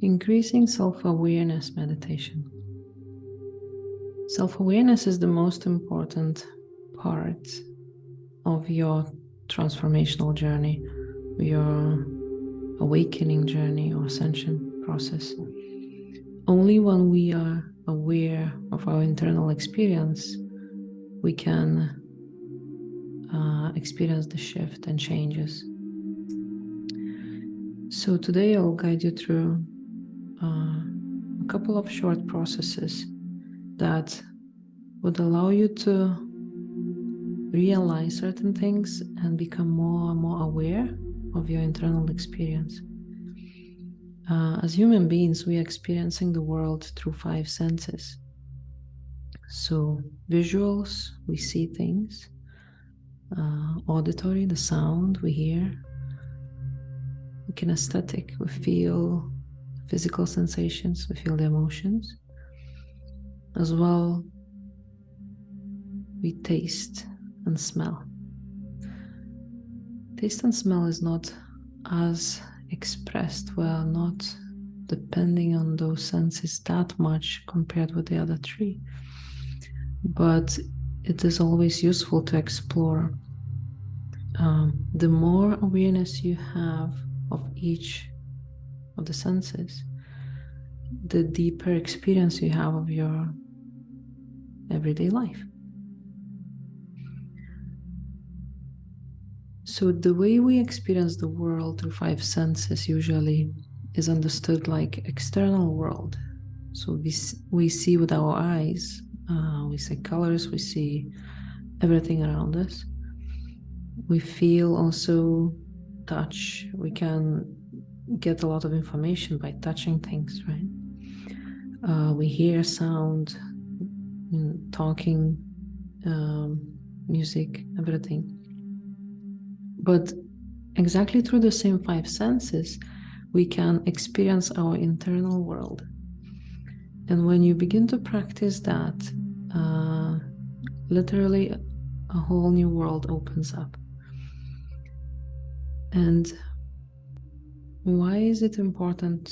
Increasing self-awareness meditation. Self-awareness is the most important part of your transformational journey, your awakening journey or ascension process. Only when we are aware of our internal experience, we can experience the shift and changes. So today I'll guide you through a couple of short processes that would allow you to realize certain things and become more and more aware of your internal experience. As human beings, we are experiencing the world through 5 senses. So visuals, we see things. Auditory, the sound we hear. Kinesthetic, we feel physical sensations, we feel the emotions. As well, we taste and smell. Taste and smell is not as expressed. We are not depending on those senses that much compared with the other 3. But it is always useful to explore. The more awareness you have of each of the senses, the deeper experience you have of your everyday life. So the way we experience the world through 5 senses usually is understood like external world. So we see with our eyes, we see colors, we see everything around us. We feel also touch. We can get a lot of information by touching things, right? We hear sound, talking, music, everything. But exactly through the same 5 senses, we can experience our internal world. And when you begin to practice that, literally a whole new world opens up. And why is it important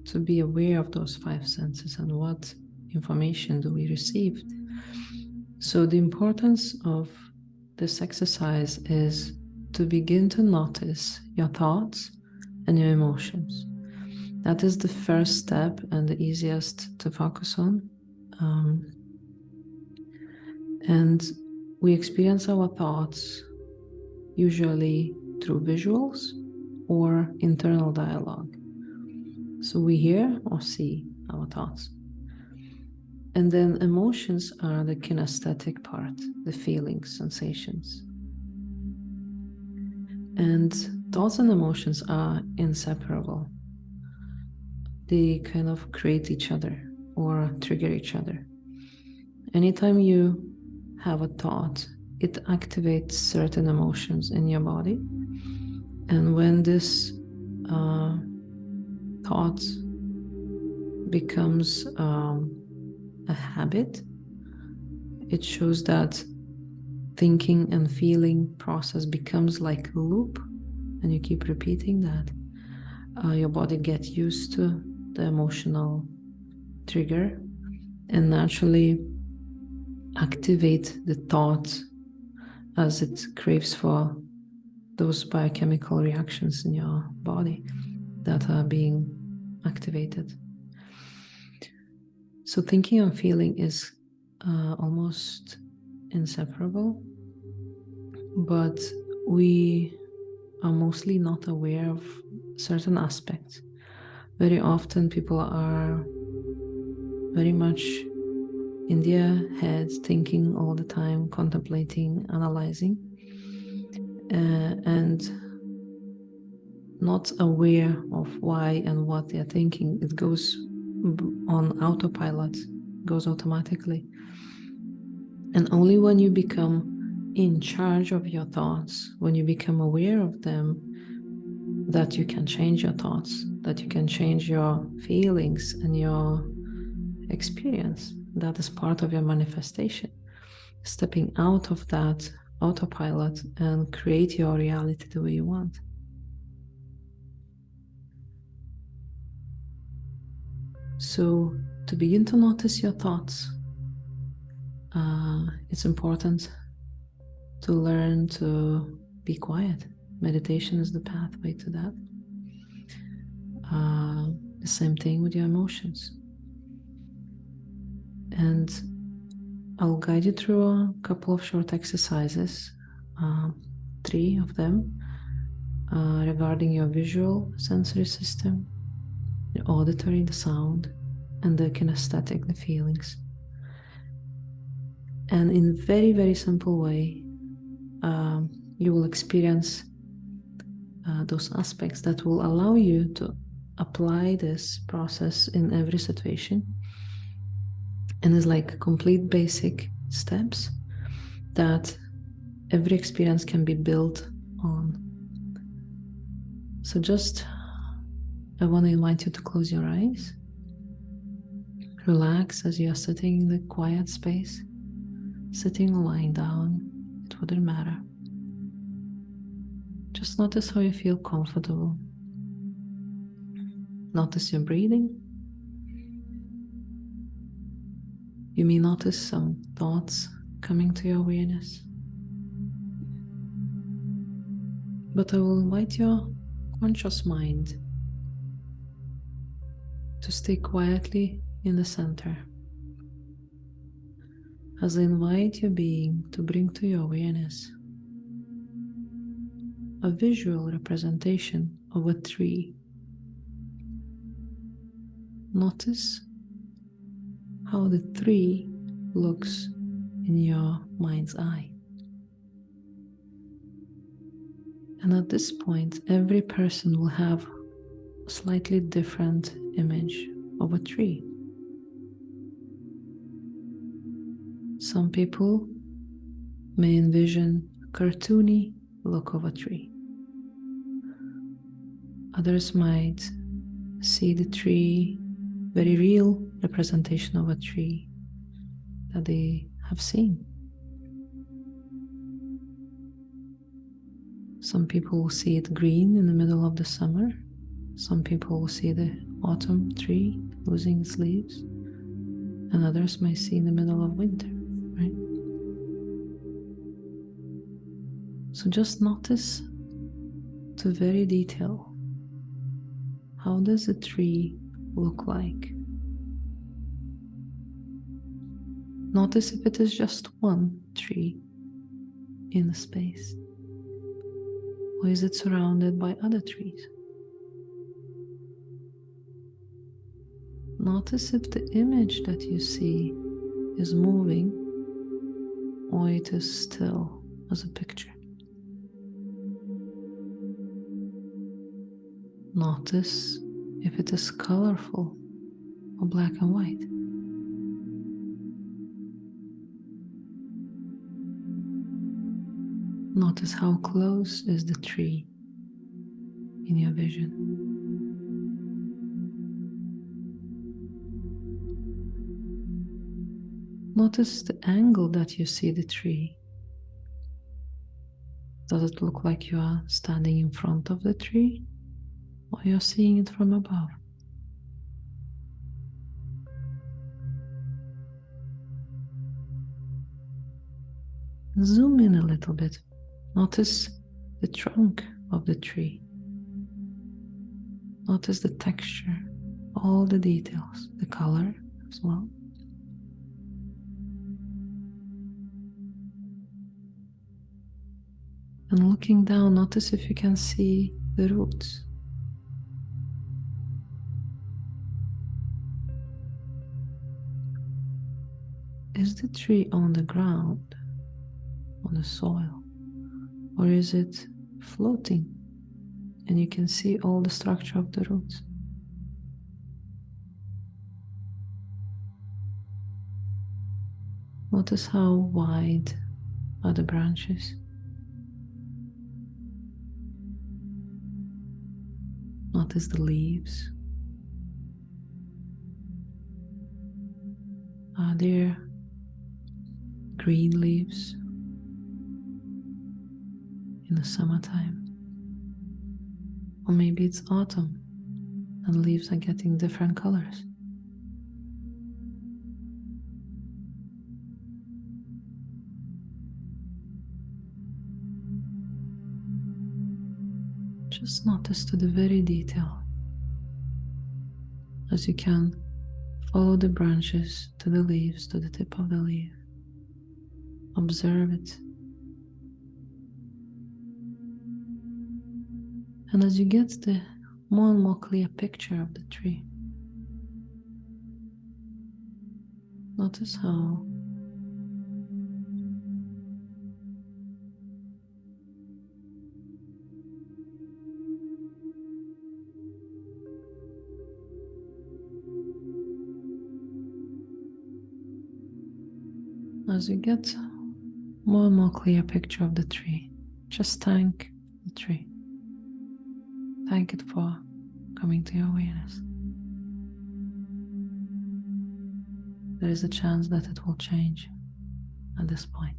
to be aware of those 5 senses, and what information do we receive? So the importance of this exercise is to begin to notice your thoughts and your emotions. That is the first step and the easiest to focus on. And we experience our thoughts usually through visuals or internal dialogue. So we hear or see our thoughts. And then emotions are the kinesthetic part, the feelings, sensations. And thoughts and emotions are inseparable. They kind of create each other or trigger each other. Anytime you have a thought, it activates certain emotions in your body. And when this thought becomes a habit, it shows that thinking and feeling process becomes like a loop, and you keep repeating that. Your body gets used to the emotional trigger and naturally activate the thought as it craves for those biochemical reactions in your body that are being activated. So thinking and feeling is almost inseparable, but we are mostly not aware of certain aspects. Very often people are very much in their heads, thinking all the time, contemplating, analyzing, and not aware of why and what they're thinking. It goes on autopilot, goes automatically. And only when you become in charge of your thoughts, when you become aware of them, that you can change your thoughts, that you can change your feelings and your experience. That is part of your manifestation. Stepping out of that autopilot and create your reality the way you want. So to begin to notice your thoughts, it's important to learn to be quiet. Meditation is the pathway to that. The same thing with your emotions. And I'll guide you through a couple of short exercises, 3 of them, regarding your visual sensory system, the auditory, the sound, and the kinesthetic, the feelings. And in a very, very simple way, you will experience those aspects that will allow you to apply this process in every situation. And it's like complete basic steps that every experience can be built on. So I want to invite you to close your eyes. Relax as you are sitting in the quiet space. Sitting or lying down, it wouldn't matter. Just notice how you feel comfortable. Notice your breathing. You may notice some thoughts coming to your awareness. But I will invite your conscious mind to stay quietly in the center. As I invite your being to bring to your awareness a visual representation of a tree. Notice how the tree looks in your mind's eye. And at this point, every person will have a slightly different image of a tree. Some people may envision a cartoony look of a tree. Others might see the tree, very real representation of a tree that they have seen. Some people will see it green in the middle of the summer. Some people will see the autumn tree losing its leaves. And others might see in the middle of winter, right? So just notice to very detail, how does a tree look like? Notice if it is just one tree in the space, or is it surrounded by other trees? Notice if the image that you see is moving or it is still as a picture. Notice if it is colorful or black and white. Notice how close is the tree in your vision. Notice the angle that you see the tree. Does it look like you are standing in front of the tree, or you're seeing it from above? Zoom in a little bit. Notice the trunk of the tree. Notice the texture, all the details, the color as well. And looking down, notice if you can see the roots. Is the tree on the ground, on the soil, or is it floating and you can see all the structure of the roots? Notice how wide are the branches. Notice the leaves. Are there green leaves in the summertime? Or maybe it's autumn and leaves are getting different colors. just notice to the very detail as you can follow the branches to the leaves, to the tip of the leaf. Observe it. And as you get the more and more clear picture of the tree, notice how as you get more and more clear picture of the tree, just thank the tree. Thank it for coming to your awareness. There is a chance that it will change at this point.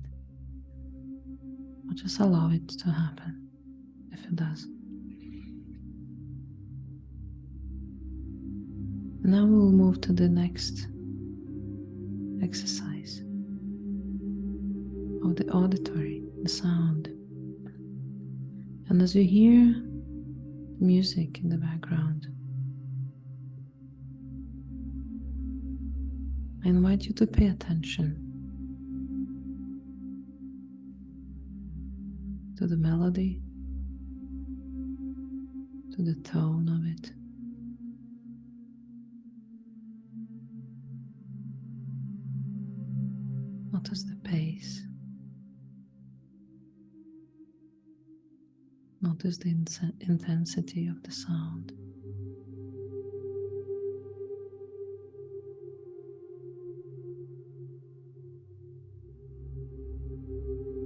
But just allow it to happen if it does. And now we'll move to the next exercise of the auditory, the sound. And as you hear music in the background, I invite you to pay attention to the melody, to the tone of it. Notice the pace. Notice the intensity of the sound.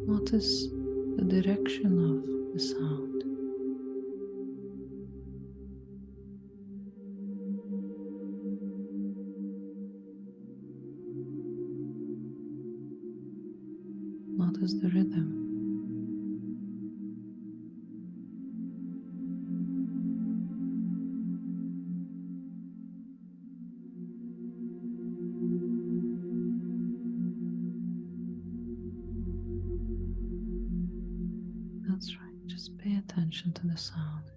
Notice the direction of the sound. Notice the rhythm. That's right, just pay attention to the sound.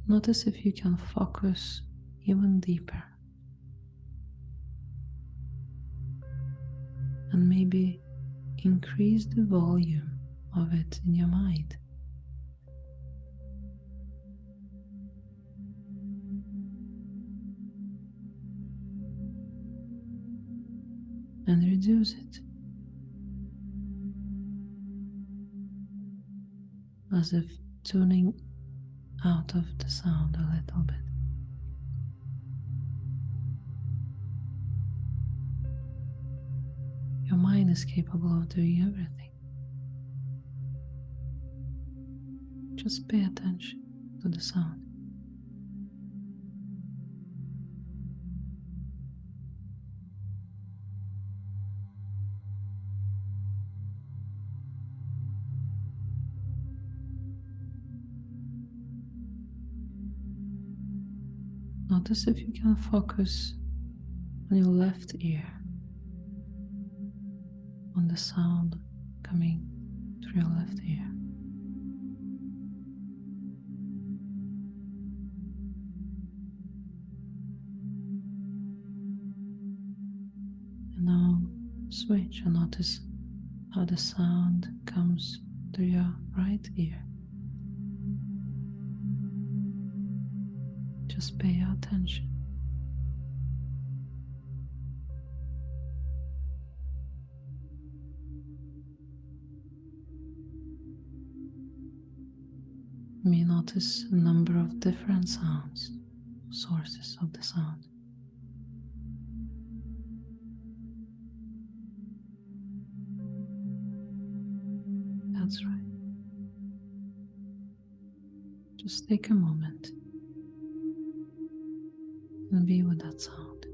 Notice if you can focus even deeper. And maybe increase the volume of it in your mind. And reduce it. As if tuning out of the sound a little bit. Your mind is capable of doing everything. Just pay attention to the sound. Notice if you can focus on your left ear, on the sound coming through your left ear. And now switch and notice how the sound comes through your right ear. Just pay attention. You may notice a number of different sounds, sources of the sound. That's right. Just take a moment and be with that sound.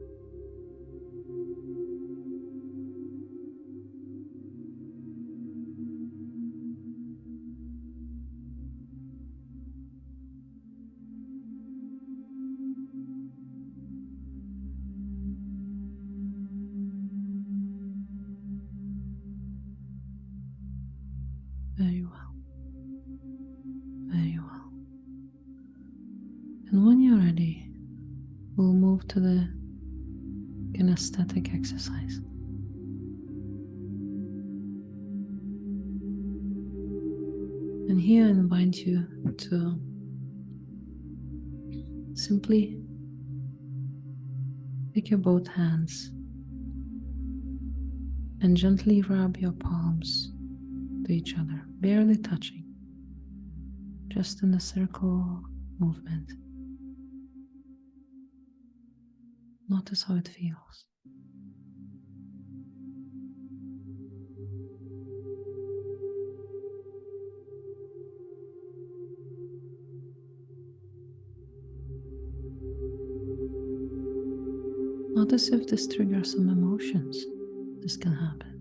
Very well. move to the kinesthetic exercise. And here I invite you to simply take your both hands and gently rub your palms to each other, barely touching, just in the circle movement. Notice how it feels. Notice if this triggers some emotions. This can happen.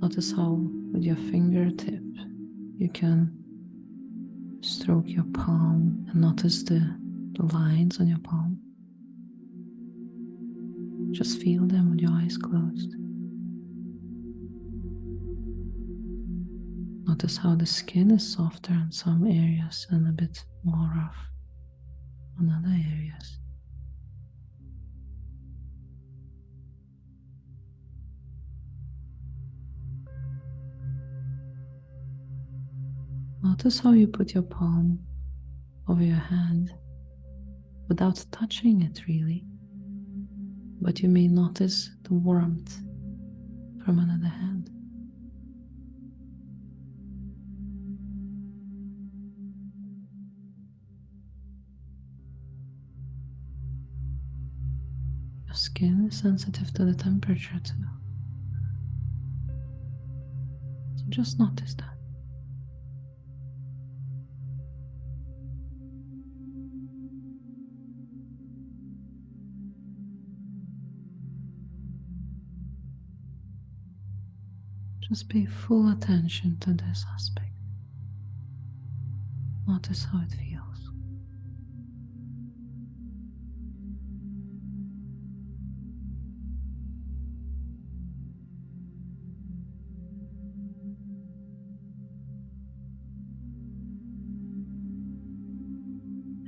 Notice how with your fingertip you can stroke your palm and notice the lines on your palm. Just feel them with your eyes closed. Notice how the skin is softer in some areas and a bit more rough on other areas. Notice how you put your palm over your hand without touching it really, but you may notice the warmth from another hand. Your skin is sensitive to the temperature too. So just notice that. Just pay full attention to this aspect. Notice how it feels.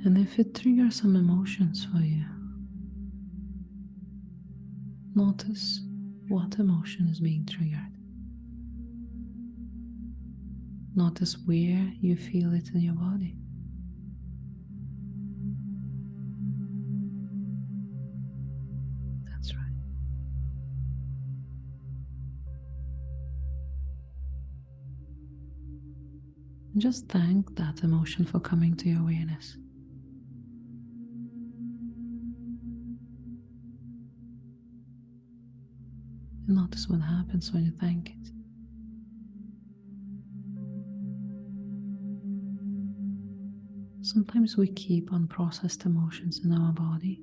And if it triggers some emotions for you, notice what emotion is being triggered. Notice where you feel it in your body. That's right. And just thank that emotion for coming to your awareness. And notice what happens when you thank it. Sometimes we keep unprocessed emotions in our body,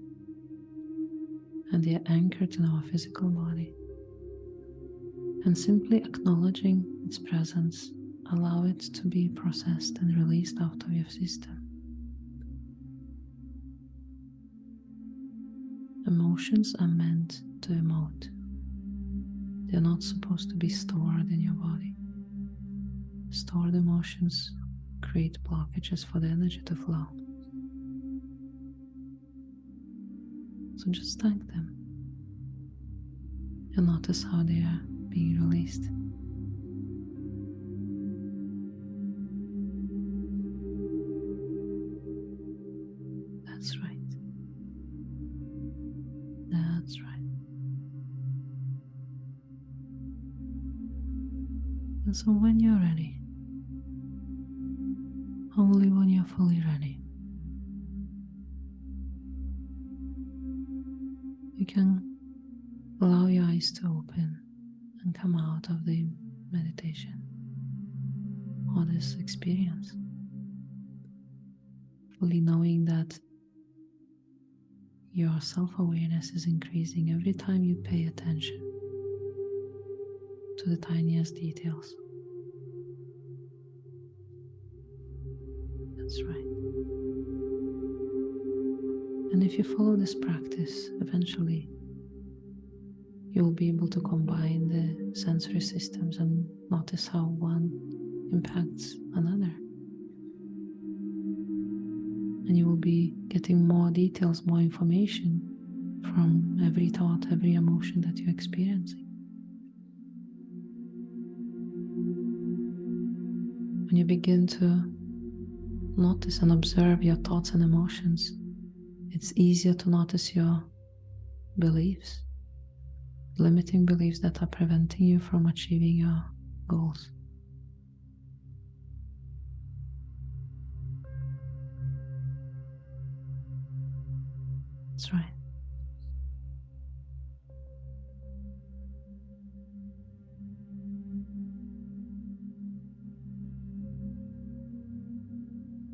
and they are anchored in our physical body. And simply acknowledging its presence, allow it to be processed and released out of your system. Emotions are meant to emote. They're not supposed to be stored in your body. Stored emotions create blockages for the energy to flow. So just thank them and notice how they are being released. That's right. That's right. And so when you're ready, only when you're fully ready, you can allow your eyes to open and come out of the meditation or this experience, fully knowing that your self-awareness is increasing every time you pay attention to the tiniest details. That's right. And if you follow this practice, eventually you will be able to combine the sensory systems and notice how one impacts another. And you will be getting more details, more information from every thought, every emotion that you're experiencing. When you begin to notice and observe your thoughts and emotions, it's easier to notice your beliefs, limiting beliefs that are preventing you from achieving your goals. That's right.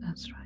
That's right.